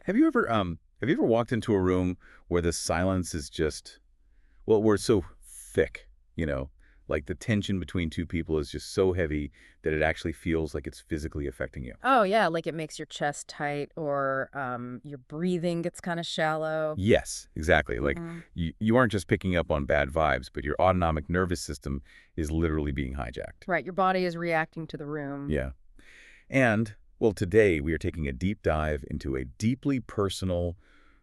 Have you ever walked into a room where the silence is just, well, we're so thick, you know, like the tension between two people is just so heavy that it actually feels like it's physically affecting you? Oh, yeah, like it makes your chest tight or your breathing gets kind of shallow. Yes, exactly. Like Hmm. you aren't just picking up on bad vibes, but your autonomic nervous system is literally being hijacked. Right, your body is reacting to the room. Yeah. And, well, today we are taking a deep dive into a deeply personal,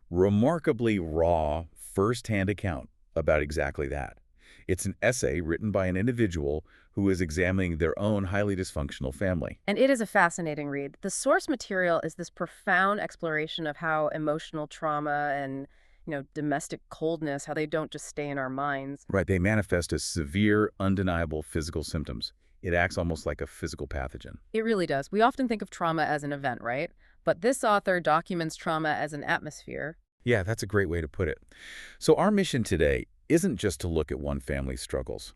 remarkably raw, first-hand account about exactly that. It's an essay written by an individual who is examining their own highly dysfunctional family. And it is a fascinating read. The source material is this profound exploration of how emotional trauma and, domestic coldness, how they don't just stay in our minds. Right, they manifest as severe, undeniable physical symptoms. It acts almost like a physical pathogen. It really does. We often think of trauma as an event, right? But this author documents trauma as an atmosphere. Yeah, that's a great way to put it. So our mission today isn't just to look at one family's struggles.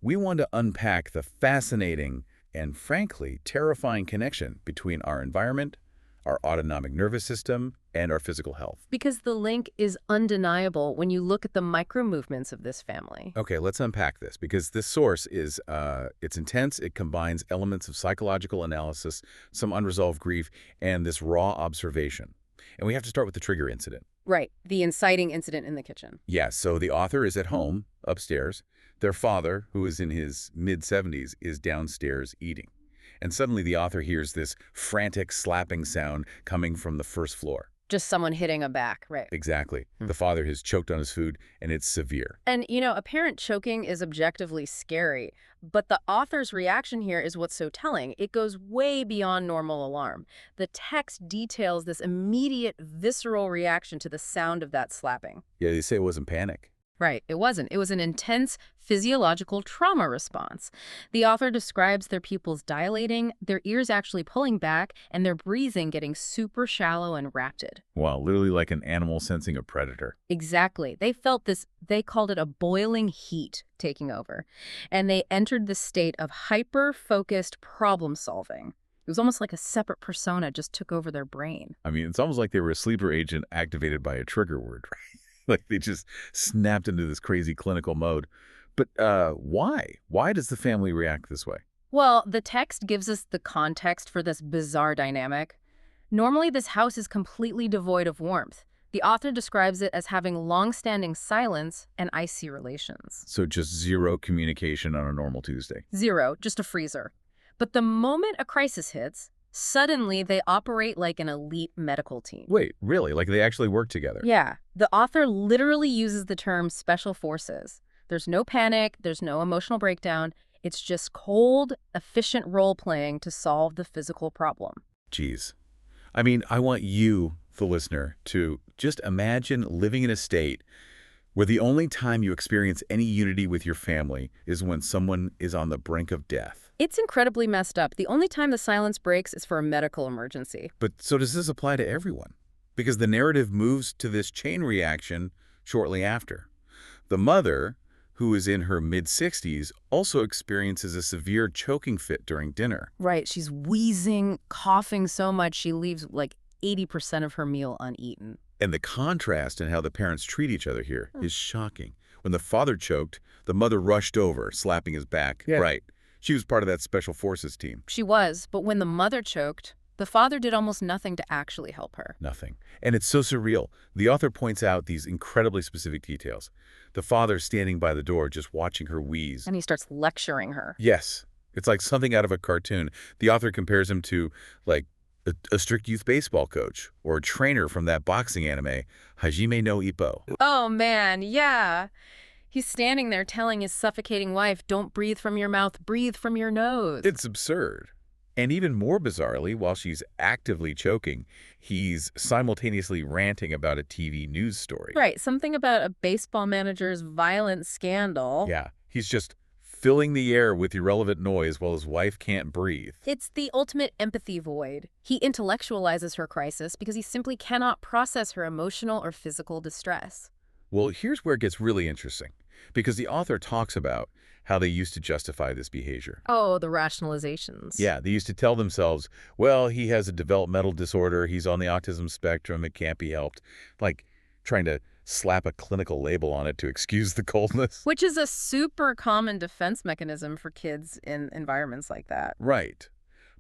We want to unpack the fascinating and, frankly, terrifying connection between our environment, our autonomic nervous system, and our physical health. Because the link is undeniable when you look at the micro movements of this family. Okay, let's unpack this because this source is, it's intense. It combines elements of psychological analysis, some unresolved grief, and this raw observation. And we have to start with the trigger incident. Right, the inciting incident in the kitchen. Yes, so the author is at home, upstairs. Their father, who is in his mid-70s, is downstairs eating. And suddenly the author hears this frantic slapping sound coming from the first floor. Just someone hitting a back, right? Exactly. Hmm. The father has choked on his food, and it's severe. And, apparent choking is objectively scary, but the author's reaction here is what's so telling. It goes way beyond normal alarm. The text details this immediate, visceral reaction to the sound of that slapping. Yeah, they say it wasn't panic. Right, it wasn't. It was an intense physiological trauma response. The author describes their pupils dilating, their ears actually pulling back, and their breathing getting super shallow and rapid. Wow, literally like an animal sensing a predator. Exactly. They felt this, they called it a boiling heat taking over. And they entered the state of hyper-focused problem solving. It was almost like a separate persona just took over their brain. I mean, it's almost like they were a sleeper agent activated by a trigger word, right? Like they just snapped into this crazy clinical mode. But why? Why does the family react this way? Well, the text gives us the context for this bizarre dynamic. Normally, this house is completely devoid of warmth. The author describes it as having long-standing silence and icy relations. So just zero communication on a normal Tuesday. Zero, just a freezer. But the moment a crisis hits, suddenly they operate like an elite medical team. Wait, really? Like they actually work together? Yeah, the author literally uses the term special forces. There's no panic, there's no emotional breakdown. It's just cold, efficient role-playing to solve the physical problem. Geez. I mean, I want you, the listener, to just imagine living in a state where the only time you experience any unity with your family is when someone is on the brink of death. It's incredibly messed up. The only time the silence breaks is for a medical emergency. But so does this apply to everyone? Because the narrative moves to this chain reaction shortly after. The mother, who is in her mid-60s, also experiences a severe choking fit during dinner. Right, she's wheezing, coughing so much she leaves like 80% of her meal uneaten. And the contrast in how the parents treat each other here is shocking. When the father choked, the mother rushed over, slapping his back. Yeah. Right. She was part of that special forces team. She was, but when the mother choked, the father did almost nothing to actually help her. Nothing. And it's so surreal. The author points out these incredibly specific details. The father standing by the door just watching her wheeze. And he starts lecturing her. Yes. It's like something out of a cartoon. The author compares him to, like, a strict youth baseball coach or a trainer from that boxing anime, Hajime no Ippo. Oh, man, yeah. He's standing there telling his suffocating wife, don't breathe from your mouth, breathe from your nose. It's absurd. And even more bizarrely, while she's actively choking, he's simultaneously ranting about a TV news story. Right, something about a baseball manager's violent scandal. Yeah, he's just filling the air with irrelevant noise while his wife can't breathe. It's the ultimate empathy void. He intellectualizes her crisis because he simply cannot process her emotional or physical distress. Well, here's where it gets really interesting. because the author talks about how they used to justify this behavior. Oh, the rationalizations. Yeah, they used to tell themselves, well, he has a developmental disorder, he's on the autism spectrum, it can't be helped. Like trying to slap a clinical label on it to excuse the coldness. Which is a super common defense mechanism for kids in environments like that. Right.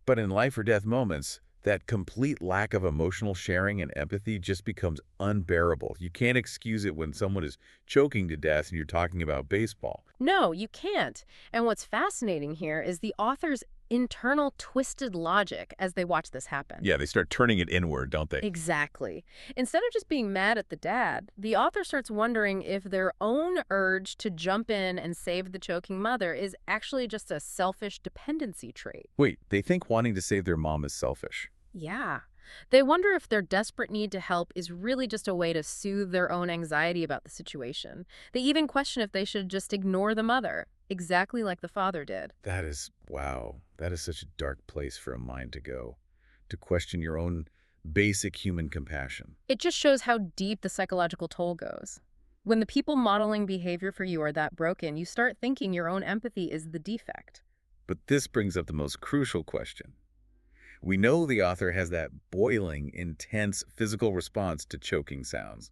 But in life or death moments, that complete lack of emotional sharing and empathy just becomes unbearable. You can't excuse it when someone is choking to death and you're talking about baseball. No, you can't. And what's fascinating here is the author's internal twisted logic as they watch this happen. Yeah, they start turning it inward, don't they? Exactly. Instead of just being mad at the dad, the author starts wondering if their own urge to jump in and save the choking mother is actually just a selfish dependency trait. Wait, they think wanting to save their mom is selfish. Yeah. They wonder if their desperate need to help is really just a way to soothe their own anxiety about the situation. They even question if they should just ignore the mother, exactly like the father did. Wow, that is such a dark place for a mind to go, to question your own basic human compassion. It just shows how deep the psychological toll goes. When the people modeling behavior for you are that broken, you start thinking your own empathy is the defect. But this brings up the most crucial question. We know the author has that boiling, intense physical response to choking sounds.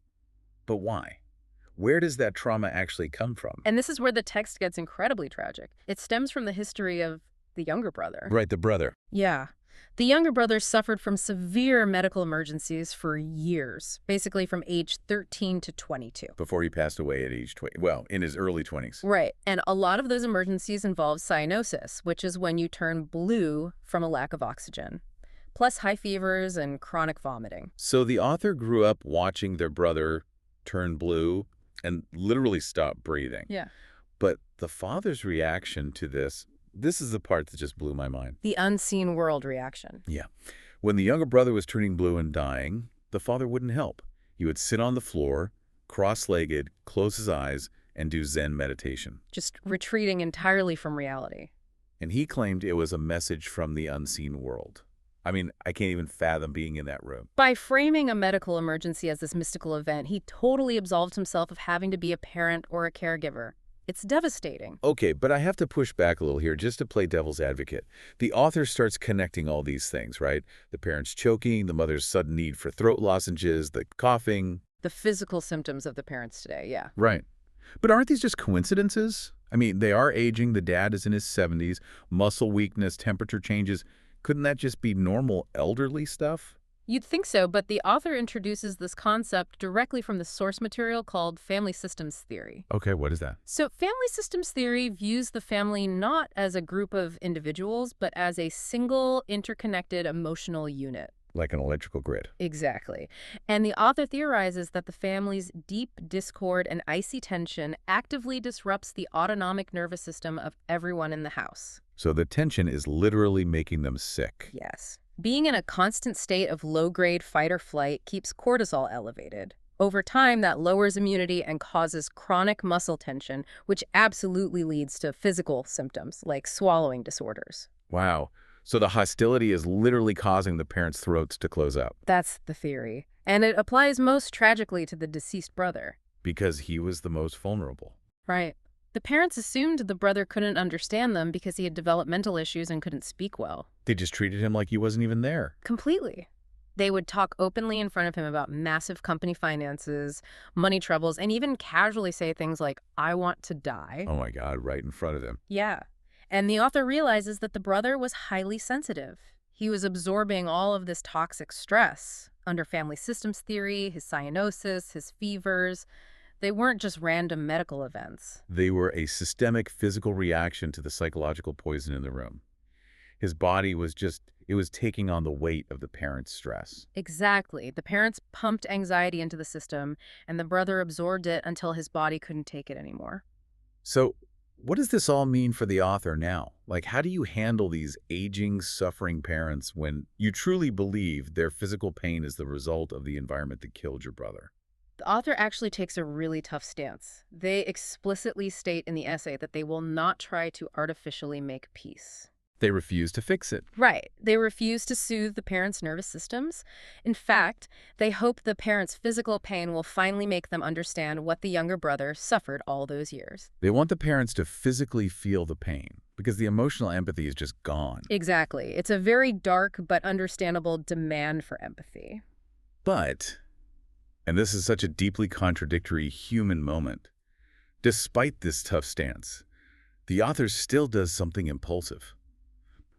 But why? Where does that trauma actually come from? And this is where the text gets incredibly tragic. It stems from the history of the younger brother. Right, the brother. Yeah. The younger brother suffered from severe medical emergencies for years, basically from age 13 to 22. Before he passed away at age 20, well, in his early 20s. Right. And a lot of those emergencies involve cyanosis, which is when you turn blue from a lack of oxygen, plus high fevers and chronic vomiting. So the author grew up watching their brother turn blue and literally stop breathing. Yeah. But the father's reaction to this is the part that just blew my mind. The unseen world reaction. Yeah. When the younger brother was turning blue and dying, the father wouldn't help. He would sit on the floor, cross-legged, close his eyes, and do Zen meditation. Just retreating entirely from reality. And he claimed it was a message from the unseen world. I mean, I can't even fathom being in that room. By framing a medical emergency as this mystical event, he totally absolved himself of having to be a parent or a caregiver. It's devastating. Okay, but I have to push back a little here just to play devil's advocate. The author starts connecting all these things, right? The parents choking, the mother's sudden need for throat lozenges, the coughing. The physical symptoms of the parents today, yeah. Right. But aren't these just coincidences? I mean, they are aging, the dad is in his 70s, muscle weakness, temperature changes. Couldn't that just be normal elderly stuff? You'd think so, but the author introduces this concept directly from the source material called family systems theory. Okay, what is that? So family systems theory views the family not as a group of individuals, but as a single, interconnected emotional unit. Like an electrical grid. Exactly. And the author theorizes that the family's deep discord and icy tension actively disrupts the autonomic nervous system of everyone in the house. So the tension is literally making them sick. Yes. Being in a constant state of low-grade fight or flight keeps cortisol elevated. Over time, that lowers immunity and causes chronic muscle tension, which absolutely leads to physical symptoms like swallowing disorders. Wow. So the hostility is literally causing the parents' throats to close up. That's the theory. And it applies most tragically to the deceased brother. Because he was the most vulnerable. Right. The parents assumed the brother couldn't understand them because he had developmental issues and couldn't speak well. They just treated him like he wasn't even there. Completely. They would talk openly in front of him about massive company finances, money troubles, and even casually say things like, "I want to die." Oh my God, right in front of him. Yeah. And the author realizes that the brother was highly sensitive. He was absorbing all of this toxic stress under family systems theory, his cyanosis, his fevers. They weren't just random medical events. They were a systemic physical reaction to the psychological poison in the room. His body was it was taking on the weight of the parents' stress. Exactly. The parents pumped anxiety into the system, and the brother absorbed it until his body couldn't take it anymore. So what does this all mean for the author now? Like, how do you handle these aging, suffering parents when you truly believe their physical pain is the result of the environment that killed your brother? The author actually takes a really tough stance. They explicitly state in the essay that they will not try to artificially make peace. They refuse to fix it. Right. They refuse to soothe the parents' nervous systems. In fact, they hope the parents' physical pain will finally make them understand what the younger brother suffered all those years. They want the parents to physically feel the pain because the emotional empathy is just gone. Exactly. It's a very dark but understandable demand for empathy. But, and this is such a deeply contradictory human moment, despite this tough stance, the author still does something impulsive.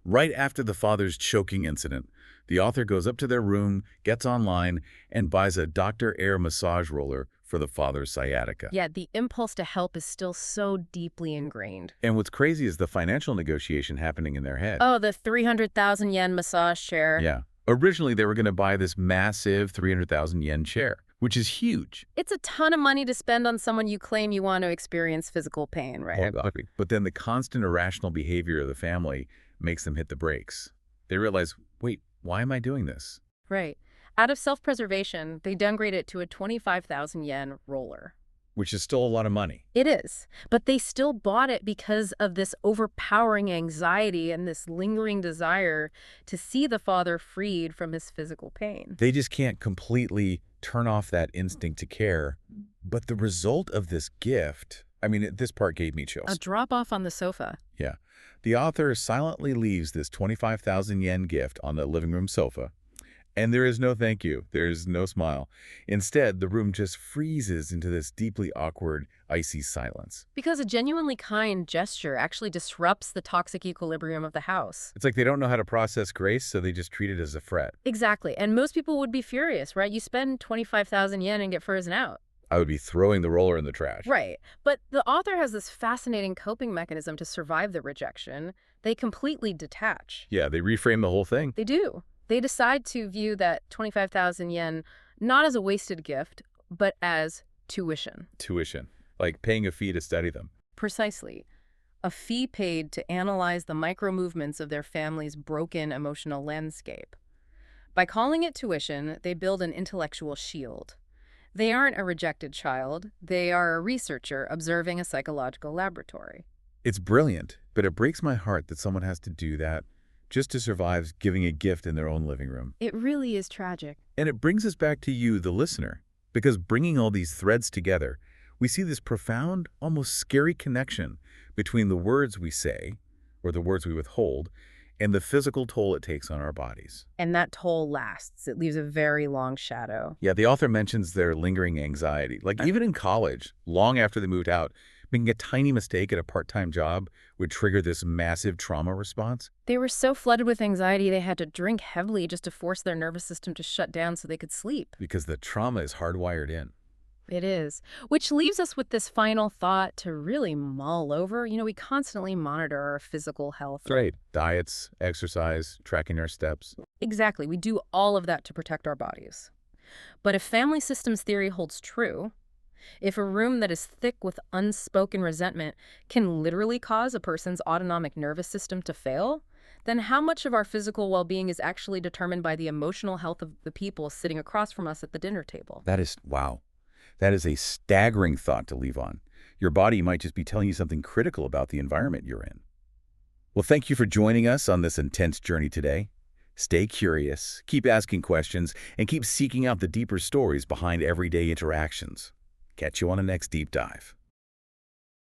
Right after the father's choking incident, the author goes up to their room, gets online, and buys a Dr. Air massage roller for the father's sciatica. Yeah, the impulse to help is still so deeply ingrained. And what's crazy is the financial negotiation happening in their head. Oh, the 300,000 yen massage chair. Yeah. Originally, they were going to buy this massive 300,000 yen chair, which is huge. It's a ton of money to spend on someone you claim you want to experience physical pain, right? Exactly. But then the constant irrational behavior of the family makes them hit the brakes. They realize, wait, why am I doing this? Right. Out of self-preservation, they downgrade it to a 25,000 yen roller. Which is still a lot of money. It is. But they still bought it because of this overpowering anxiety and this lingering desire to see the father freed from his physical pain. They just can't completely turn off that instinct to care. But the result of this gift, I mean, this part gave me chills. A drop off on the sofa. Yeah. The author silently leaves this 25,000 yen gift on the living room sofa. And there is no thank you. There is no smile. Instead, the room just freezes into this deeply awkward, icy silence. Because a genuinely kind gesture actually disrupts the toxic equilibrium of the house. It's like they don't know how to process grace, so they just treat it as a threat. Exactly. And most people would be furious, right? You spend 25,000 yen and get frozen out. I would be throwing the roller in the trash. Right. But the author has this fascinating coping mechanism to survive the rejection. They completely detach. Yeah, they reframe the whole thing. They do. They decide to view that 25,000 yen not as a wasted gift, but as tuition. Tuition. Like paying a fee to study them. Precisely. A fee paid to analyze the micro-movements of their family's broken emotional landscape. By calling it tuition, they build an intellectual shield. They aren't a rejected child. They are a researcher observing a psychological laboratory. It's brilliant, but it breaks my heart that someone has to do that just to survive giving a gift in their own living room. It really is tragic. And it brings us back to you, the listener, because bringing all these threads together, we see this profound, almost scary connection between the words we say, or the words we withhold, and the physical toll it takes on our bodies. And that toll lasts. It leaves a very long shadow. Yeah, the author mentions their lingering anxiety. Like even in college, long after they moved out, making a tiny mistake at a part-time job would trigger this massive trauma response. They were so flooded with anxiety they had to drink heavily just to force their nervous system to shut down so they could sleep. Because the trauma is hardwired in. It is. Which leaves us with this final thought to really mull over. You know, we constantly monitor our physical health. Right. Diets, exercise, tracking our steps. Exactly. We do all of that to protect our bodies. But if family systems theory holds true, if a room that is thick with unspoken resentment can literally cause a person's autonomic nervous system to fail, then how much of our physical well-being is actually determined by the emotional health of the people sitting across from us at the dinner table? That is, wow. That is a staggering thought to leave on. Your body might just be telling you something critical about the environment you're in. Well, thank you for joining us on this intense journey today. Stay curious, keep asking questions, and keep seeking out the deeper stories behind everyday interactions. Catch you on the next deep dive.